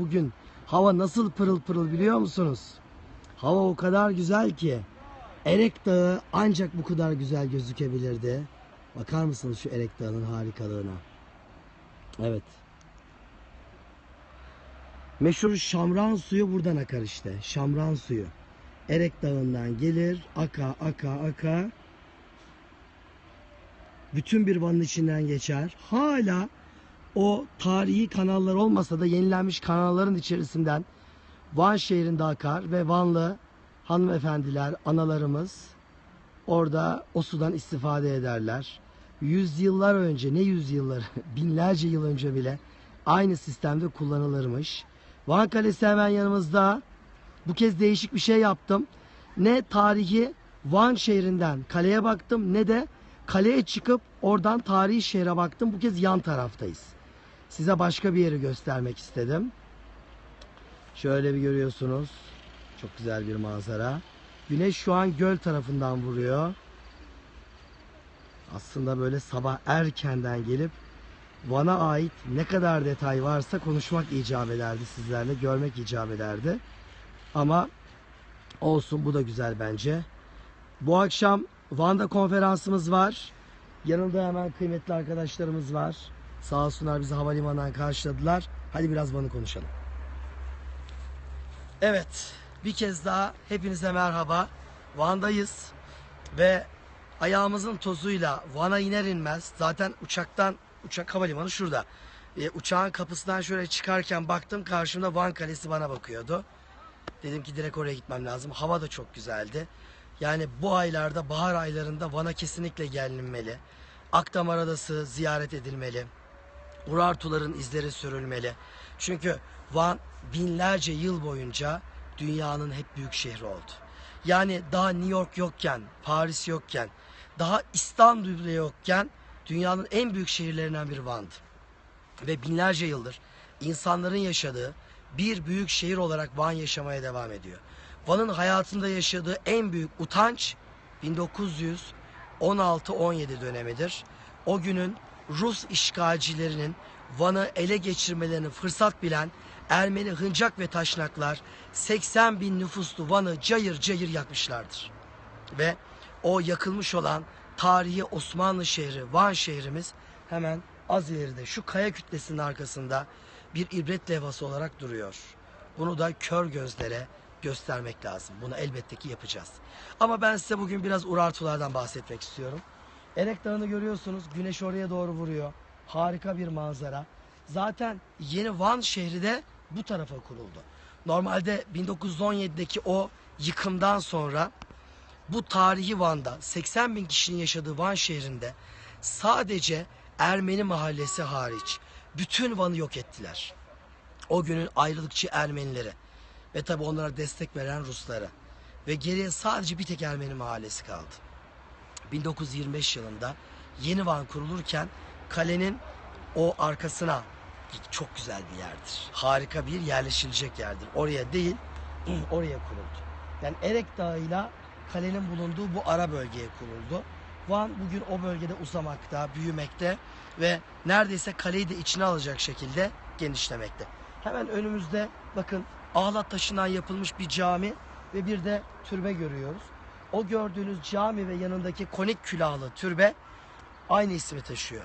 bugün hava nasıl pırıl pırıl biliyor musunuz? Hava o kadar güzel ki Erek Dağı ancak bu kadar güzel gözükebilirdi. Bakar mısınız şu Erek Dağı'nın harikalığına? Evet. Meşhur Şamran suyu buradan akar işte. Şamran suyu. Erek Dağı'ndan gelir, aka. Bütün bir Van'ın içinden geçer. Hala o tarihi kanallar olmasa da yenilenmiş kanalların içerisinden Van şehrinde akar ve Vanlı hanımefendiler, analarımız orada o sudan istifade ederler. Yüzyıllar önce, ne yüzyılları, binlerce yıl önce bile aynı sistemde kullanılırmış. Van Kalesi hemen yanımızda. Bu kez değişik bir şey yaptım. Ne tarihi Van şehrinden kaleye baktım ne de kaleye çıkıp oradan tarihi şehre baktım. Bu kez yan taraftayız. Size başka bir yeri göstermek istedim. Şöyle bir görüyorsunuz. Çok güzel bir manzara. Güneş şu an göl tarafından vuruyor. Aslında böyle sabah erkenden gelip Van'a ait ne kadar detay varsa konuşmak icap ederdi sizlerle. Görmek icap ederdi. Ama olsun, bu da güzel bence. Bu akşam Van'da konferansımız var. Yanında hemen kıymetli arkadaşlarımız var. Sağ olsunlar, bizi havalimanından karşıladılar. Hadi biraz Van'ı konuşalım. Evet, bir kez daha hepinize merhaba. Van'dayız ve ayağımızın tozuyla Van'a iner inmez zaten uçak havalimanı şurada. Uçağın kapısından şöyle çıkarken baktım, karşımda Van Kalesi bana bakıyordu. Dedim ki direkt oraya gitmem lazım. Hava da çok güzeldi. Yani bu aylarda, bahar aylarında Van'a kesinlikle gelinmeli. Akdamar Adası ziyaret edilmeli. Urartuların izleri sürülmeli. Çünkü Van binlerce yıl boyunca dünyanın hep büyük şehri oldu. Yani daha New York yokken, Paris yokken, daha İstanbul bile yokken dünyanın en büyük şehirlerinden biri Van'dı. Ve binlerce yıldır insanların yaşadığı bir büyük şehir olarak Van yaşamaya devam ediyor. Van'ın hayatında yaşadığı en büyük utanç 1916-17 dönemidir. O günün Rus işgalcilerinin Van'ı ele geçirmelerini fırsat bilen Ermeni hıncak ve taşnaklar 80 bin nüfuslu Van'ı cayır cayır yakmışlardır. Ve o yakılmış olan tarihi Osmanlı şehri Van şehrimiz hemen az ileride şu kaya kütlesinin arkasında bir ibret levhası olarak duruyor. Bunu da kör gözlere göstermek lazım. Bunu elbette ki yapacağız. Ama ben size bugün biraz Urartulardan bahsetmek istiyorum. Erek Dağı'nı görüyorsunuz. Güneş oraya doğru vuruyor. Harika bir manzara. Zaten yeni Van şehri de bu tarafa kuruldu. Normalde 1917'deki o yıkımdan sonra bu tarihi Van'da 80 bin kişinin yaşadığı Van şehrinde sadece Ermeni mahallesi hariç bütün Van'ı yok ettiler. O günün ayrılıkçı Ermenileri ve tabi onlara destek veren Rusları ve geriye sadece bir tek Ermeni mahallesi kaldı. 1925 yılında yeni Van kurulurken kalenin o arkasına, çok güzel bir yerdir. Harika bir yerleşilecek yerdir. Oraya değil, oraya kuruldu. Yani Erek Dağı ile kalenin bulunduğu bu ara bölgeye kuruldu. Van bugün o bölgede uzamakta, büyümekte ve neredeyse kaleyi de içine alacak şekilde genişlemekte. Hemen önümüzde bakın ahlat taşından yapılmış bir cami ve bir de türbe görüyoruz. O gördüğünüz cami ve yanındaki konik külahlı türbe aynı ismi taşıyor.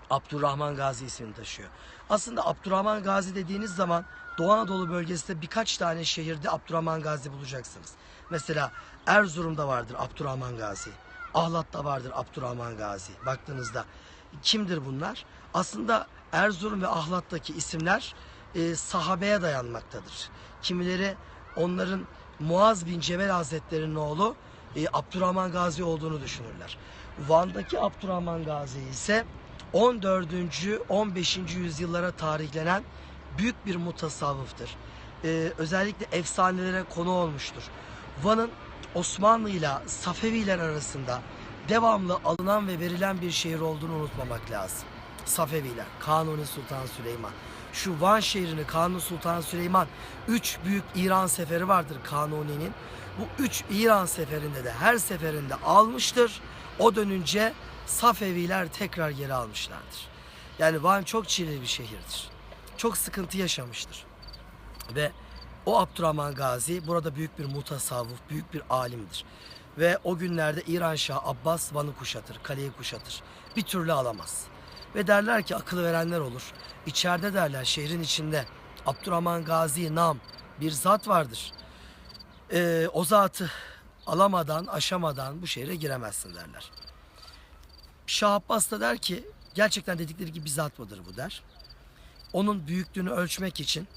Abdurrahman Gazi ismini taşıyor. Aslında Abdurrahman Gazi dediğiniz zaman Doğu Anadolu bölgesinde birkaç tane şehirde Abdurrahman Gazi bulacaksınız. Mesela Erzurum'da vardır Abdurrahman Gazi. Ahlat'ta vardır Abdurrahman Gazi. Baktığınızda kimdir bunlar? Aslında Erzurum ve Ahlat'taki isimler sahabeye dayanmaktadır. Kimileri onların Muaz bin Cebel Hazretleri'nin oğlu Abdurrahman Gazi olduğunu düşünürler. Van'daki Abdurrahman Gazi ise 14. 15. yüzyıllara tarihlenen büyük bir mutasavvıftır. Özellikle efsanelere konu olmuştur. Van'ın Osmanlı ile Safeviler arasında devamlı alınan ve verilen bir şehir olduğunu unutmamak lazım. Safeviler, Kanuni Sultan Süleyman. Şu Van şehrini Kanuni Sultan Süleyman 3 büyük İran seferi vardır Kanuni'nin. Bu 3 İran seferinde de her seferinde almıştır. O dönünce Safeviler tekrar geri almışlardır. Yani Van çok çileli bir şehirdir. Çok sıkıntı yaşamıştır. Ve o Abdurrahman Gazi burada büyük bir mutasavvuf, büyük bir alimdir. Ve o günlerde İran Şahı Abbas Van'ı kuşatır, kaleyi kuşatır. Bir türlü alamaz. Ve derler ki akıl verenler olur. İçeride derler şehrin içinde Abdurrahman Gazi nam bir zat vardır. O zatı alamadan, aşamadan bu şehre giremezsin derler. Şah Abbas da der ki gerçekten dedikleri gibi bir zat mıdır bu der. Onun büyüklüğünü ölçmek için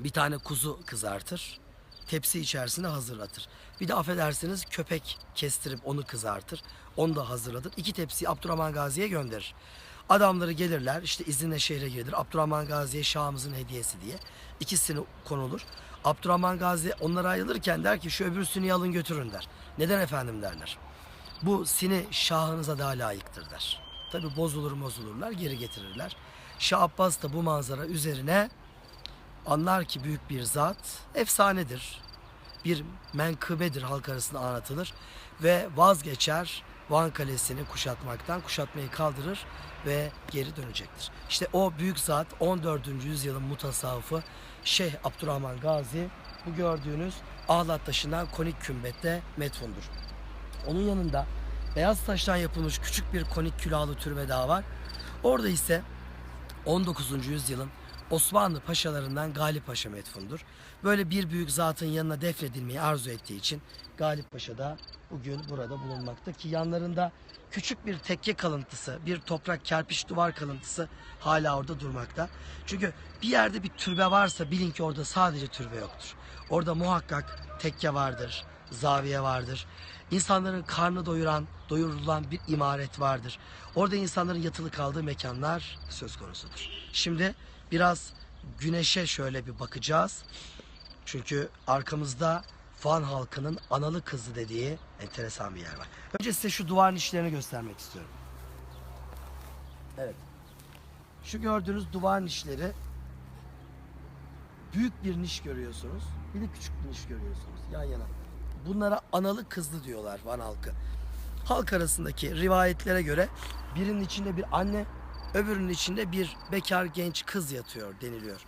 bir tane kuzu kızartır. Tepsi içerisinde hazırlatır. Bir de affedersiniz köpek kestirip onu kızartır. Onu da hazırlatır. 2 tepsiyi Abdurrahman Gazi'ye gönderir. Adamları gelirler işte izinle şehre girilir. Abdurrahman Gazi'ye Şahımızın hediyesi diye. İkisini konulur. Abdurrahman Gazi onlara ayrılırken der ki şu öbürsünü alın götürün der. Neden efendim derler. Bu sini şahınıza daha layıktır der. Tabi bozulurlar geri getirirler. Şah Abbas da bu manzara üzerine anlar ki büyük bir zat efsanedir. Bir menkıbedir halk arasında anlatılır. Ve vazgeçer Van Kalesi'ni kuşatmaktan. Kuşatmayı kaldırır ve geri dönecektir. İşte o büyük zat 14. yüzyılın mutasavvıfı Şeyh Abdurrahman Gazi bu gördüğünüz Ahlat taşından konik kümbette metfundur. Onun yanında beyaz taştan yapılmış küçük bir konik külahlı türbe daha var. Orada ise 19. yüzyılın Osmanlı paşalarından Galip Paşa metfundur. Böyle bir büyük zatın yanına defnedilmeyi arzu ettiği için Galip Paşa da bugün burada bulunmakta ki yanlarında küçük bir tekke kalıntısı, bir toprak kerpiç duvar kalıntısı hala orada durmakta. Çünkü bir yerde bir türbe varsa bilin ki orada sadece türbe yoktur. Orada muhakkak tekke vardır, zaviye vardır. İnsanların karnı doyurulan bir imaret vardır. Orada insanların yatılı kaldığı mekanlar söz konusudur. Şimdi biraz güneşe şöyle bir bakacağız. Çünkü arkamızda Van halkının analı kızı dediği enteresan bir yer var. Önce size şu duvar nişlerini göstermek istiyorum. Evet. Şu gördüğünüz duvar nişleri büyük bir niş görüyorsunuz. Bir de küçük bir niş görüyorsunuz yan yana. Bunlara analı kızlı diyorlar Van halkı. Halk arasındaki rivayetlere göre birinin içinde bir anne, öbürünün içinde bir bekar genç kız yatıyor deniliyor.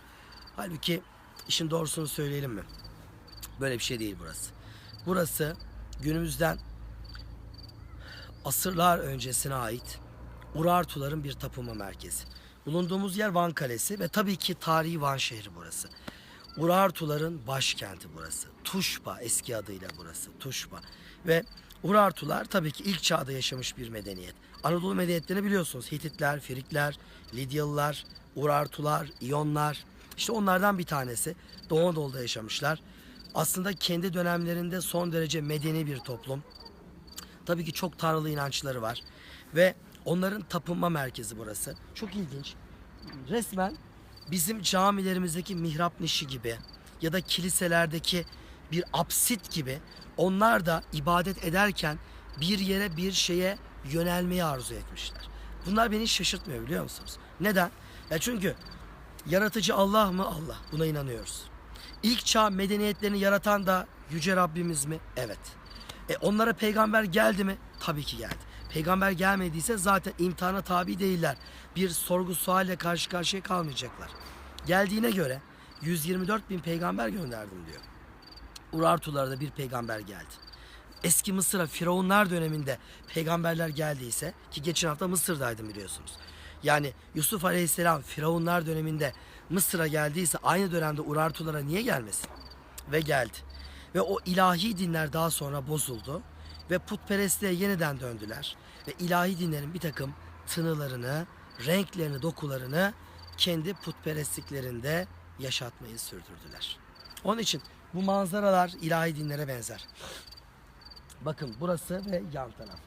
Halbuki işin doğrusunu söyleyelim mi? Böyle bir şey değil burası. Burası günümüzden asırlar öncesine ait Urartuların bir tapınma merkezi. Bulunduğumuz yer Van Kalesi ve tabii ki tarihi Van şehri burası. Urartuların başkenti burası. Tuşba eski adıyla burası. Tuşba. Ve Urartular tabii ki ilk çağda yaşamış bir medeniyet. Anadolu medeniyetlerini biliyorsunuz. Hititler, Frikler, Lidyalılar, Urartular, İyonlar. İşte onlardan bir tanesi. Doğu Anadolu'da yaşamışlar. Aslında kendi dönemlerinde son derece medeni bir toplum. Tabii ki çok tanrılı inançları var. Ve onların tapınma merkezi burası. Çok ilginç. Resmen bizim camilerimizdeki mihrap nişi gibi ya da kiliselerdeki bir apsit gibi onlar da ibadet ederken bir yere bir şeye yönelmeyi arzu etmişler. Bunlar beni şaşırtmıyor biliyor musunuz? Neden? Ya çünkü yaratıcı Allah mı? Allah. Buna inanıyoruz. İlk çağ medeniyetlerini yaratan da Yüce Rabbimiz mi? Evet. Onlara peygamber geldi mi? Tabii ki geldi. Peygamber gelmediyse zaten imtihana tabi değiller. Bir sorgu sualle karşı karşıya kalmayacaklar. Geldiğine göre 124 bin peygamber gönderdim diyor. Urartulara da bir peygamber geldi. Eski Mısır'a Firavunlar döneminde peygamberler geldiyse ki geçen hafta Mısır'daydım biliyorsunuz. Yani Yusuf Aleyhisselam Firavunlar döneminde Mısır'a geldiyse aynı dönemde Urartulara niye gelmesin? Ve geldi. Ve o ilahi dinler daha sonra bozuldu ve putperestliğe yeniden döndüler. Ve ilahi dinlerin bir takım tınılarını, renklerini, dokularını kendi putperestliklerinde yaşatmayı sürdürdüler. Onun için bu manzaralar ilahi dinlere benzer. Bakın burası ve yan taraf.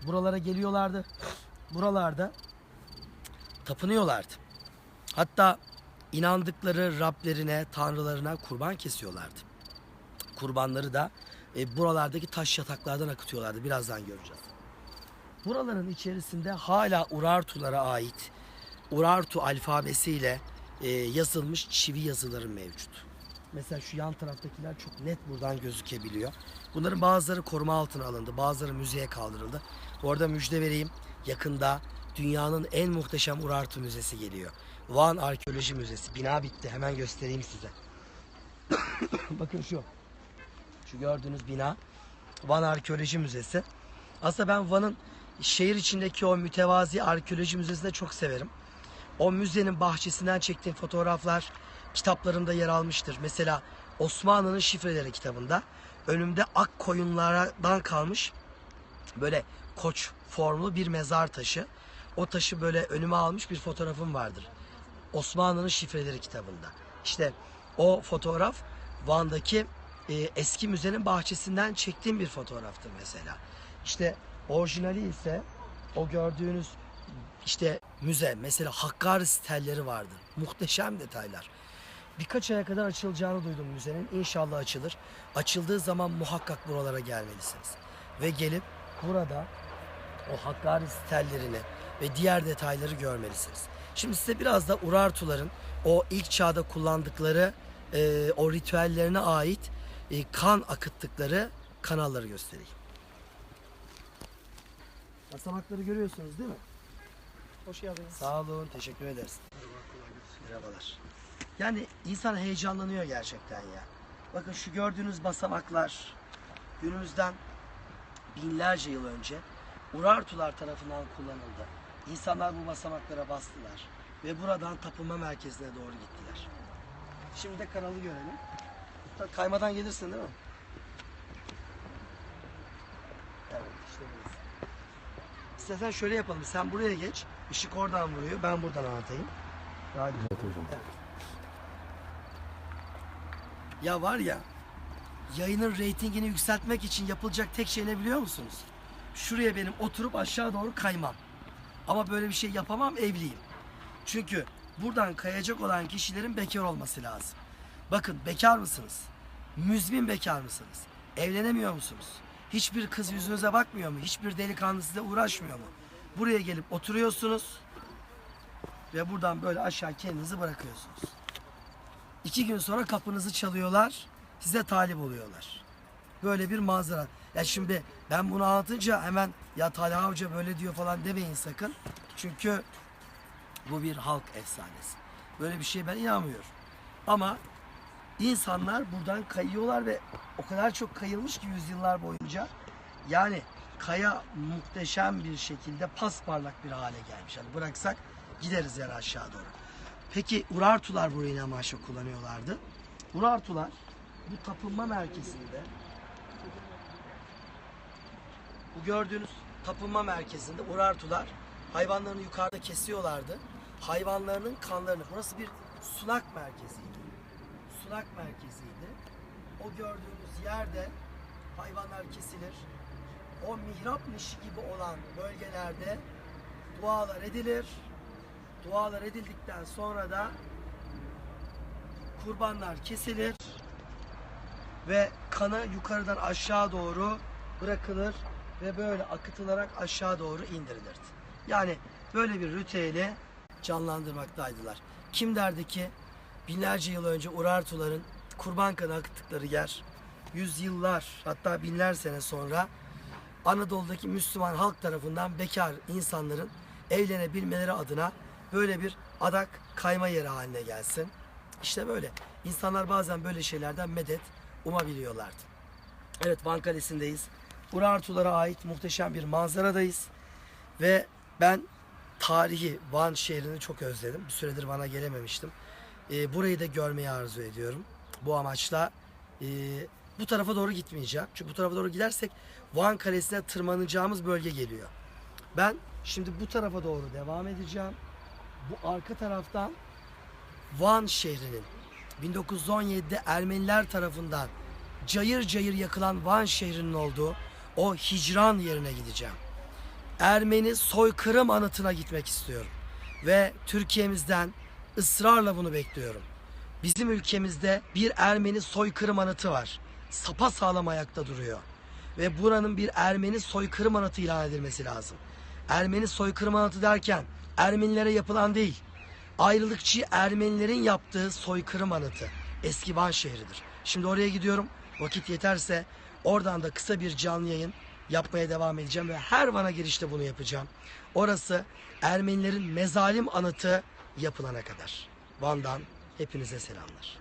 Buralara geliyorlardı. Buralarda tapınıyorlardı. Hatta inandıkları Rablerine, tanrılarına kurban kesiyorlardı. Kurbanları da buralardaki taş yataklardan akıtıyorlardı. Birazdan göreceğiz. Buraların içerisinde hala Urartulara ait Urartu alfabesiyle yazılmış çivi yazıları mevcut. Mesela şu yan taraftakiler çok net buradan gözükebiliyor. Bunların bazıları koruma altına alındı, bazıları müzeye kaldırıldı. Bu arada müjde vereyim, yakında dünyanın en muhteşem Urartu Müzesi geliyor. Van Arkeoloji Müzesi. Bina bitti, hemen göstereyim size. Bakın şu gördüğünüz bina Van Arkeoloji Müzesi. Aslında ben Van'ın şehir içindeki o mütevazi arkeoloji müzesini de çok severim. O müzenin bahçesinden çektiğim fotoğraflar kitaplarımda yer almıştır. Mesela Osmanlı'nın Şifreleri kitabında önümde ak koyunlardan kalmış böyle koç formlu bir mezar taşı. O taşı böyle önüme almış bir fotoğrafım vardır. Osmanlı'nın Şifreleri kitabında. İşte o fotoğraf Van'daki eski müzenin bahçesinden çektiğim bir fotoğraftır mesela. İşte orijinali ise o gördüğünüz işte müze, mesela Hakkari telleri vardır. Muhteşem detaylar. Birkaç aya kadar açılacağını duydum müzenin. İnşallah açılır. Açıldığı zaman muhakkak buralara gelmelisiniz. Ve gelip burada o Hakkari tellerini ve diğer detayları görmelisiniz. Şimdi size biraz da Urartuların o ilk çağda kullandıkları o ritüellerine ait kan akıttıkları kanalları göstereyim. Basamakları görüyorsunuz değil mi? Hoş geldiniz. Sağ olun, teşekkür ederiz. Merhabalar. Yani insan heyecanlanıyor gerçekten ya. Bakın şu gördüğünüz basamaklar günümüzden binlerce yıl önce Urartular tarafından kullanıldı. İnsanlar bu basamaklara bastılar ve buradan tapınma merkezine doğru gittiler. Şimdi de kanalı görelim. Kaymadan gelirsin değil mi? Evet, işte burası. İstersen şöyle yapalım. Sen buraya geç. Işık oradan vuruyor. Ben buradan anlatayım. Daha güzel. Evet hocam. Evet. Ya var ya, yayının reytingini yükseltmek için yapılacak tek şey ne biliyor musunuz? Şuraya benim oturup aşağı doğru kaymam. Ama böyle bir şey yapamam, evliyim. Çünkü buradan kayacak olan kişilerin bekar olması lazım. Bakın, bekar mısınız? Müzmin bekar mısınız? Evlenemiyor musunuz? Hiçbir kız yüzünüze bakmıyor mu? Hiçbir delikanlı size uğraşmıyor mu? Buraya gelip oturuyorsunuz ve buradan böyle aşağı kendinizi bırakıyorsunuz. 2 gün sonra kapınızı çalıyorlar, size talip oluyorlar. Böyle bir manzara. Ya şimdi ben bunu anlatınca hemen ya Talha Hoca böyle diyor falan demeyin sakın. Çünkü bu bir halk efsanesi. Böyle bir şeye ben inanmıyorum. Ama insanlar buradan kayıyorlar ve o kadar çok kayılmış ki yüzyıllar boyunca. Yani kaya muhteşem bir şekilde pasparlak bir hale gelmiş. Yani bıraksak gideriz yani aşağı doğru. Peki Urartular burayı ne amaçla kullanıyorlardı? Urartular bu tapınma merkezinde, bu gördüğünüz tapınma merkezinde Urartular hayvanlarını yukarıda kesiyorlardı. Hayvanlarının kanlarını, burası bir sulak merkeziydi. Sulak merkeziydi. O gördüğünüz yerde hayvanlar kesilir. O mihrap nişi gibi olan bölgelerde dualar edilir. Dualar edildikten sonra da kurbanlar kesilir ve kanı yukarıdan aşağı doğru bırakılır ve böyle akıtılarak aşağı doğru indirilir. Yani böyle bir ritüeli canlandırmaktaydılar. Kim derdi ki binlerce yıl önce Urartuların kurban kanı akıttıkları yer yüzyıllar, hatta binler sene sonra Anadolu'daki Müslüman halk tarafından bekar insanların evlenebilmeleri adına böyle bir adak kayma yeri haline gelsin. İşte böyle. İnsanlar bazen böyle şeylerden medet umabiliyorlardı. Evet, Van Kalesi'ndeyiz. Urartulara ait muhteşem bir manzaradayız. Ve ben tarihi Van şehrini çok özledim. Bir süredir Van'a gelememiştim. Burayı da görmeyi arzu ediyorum. Bu amaçla bu tarafa doğru gitmeyeceğim. Çünkü bu tarafa doğru gidersek Van Kalesi'ne tırmanacağımız bölge geliyor. Ben şimdi bu tarafa doğru devam edeceğim. Bu arka taraftan Van şehrinin 1917'de Ermeniler tarafından cayır cayır yakılan Van şehrinin olduğu o hicran yerine gideceğim. Ermeni soykırım anıtına gitmek istiyorum. Ve Türkiye'mizden ısrarla bunu bekliyorum. Bizim ülkemizde bir Ermeni soykırım anıtı var. Sapasağlam ayakta duruyor. Ve buranın bir Ermeni soykırım anıtı ilan edilmesi lazım. Ermeni soykırım anıtı derken Ermenilere yapılan değil, ayrılıkçı Ermenilerin yaptığı soykırım anıtı. Eski Van şehridir. Şimdi oraya gidiyorum. Vakit yeterse oradan da kısa bir canlı yayın yapmaya devam edeceğim ve her Van'a girişte bunu yapacağım. Orası Ermenilerin mezalim anıtı yapılana kadar. Van'dan hepinize selamlar.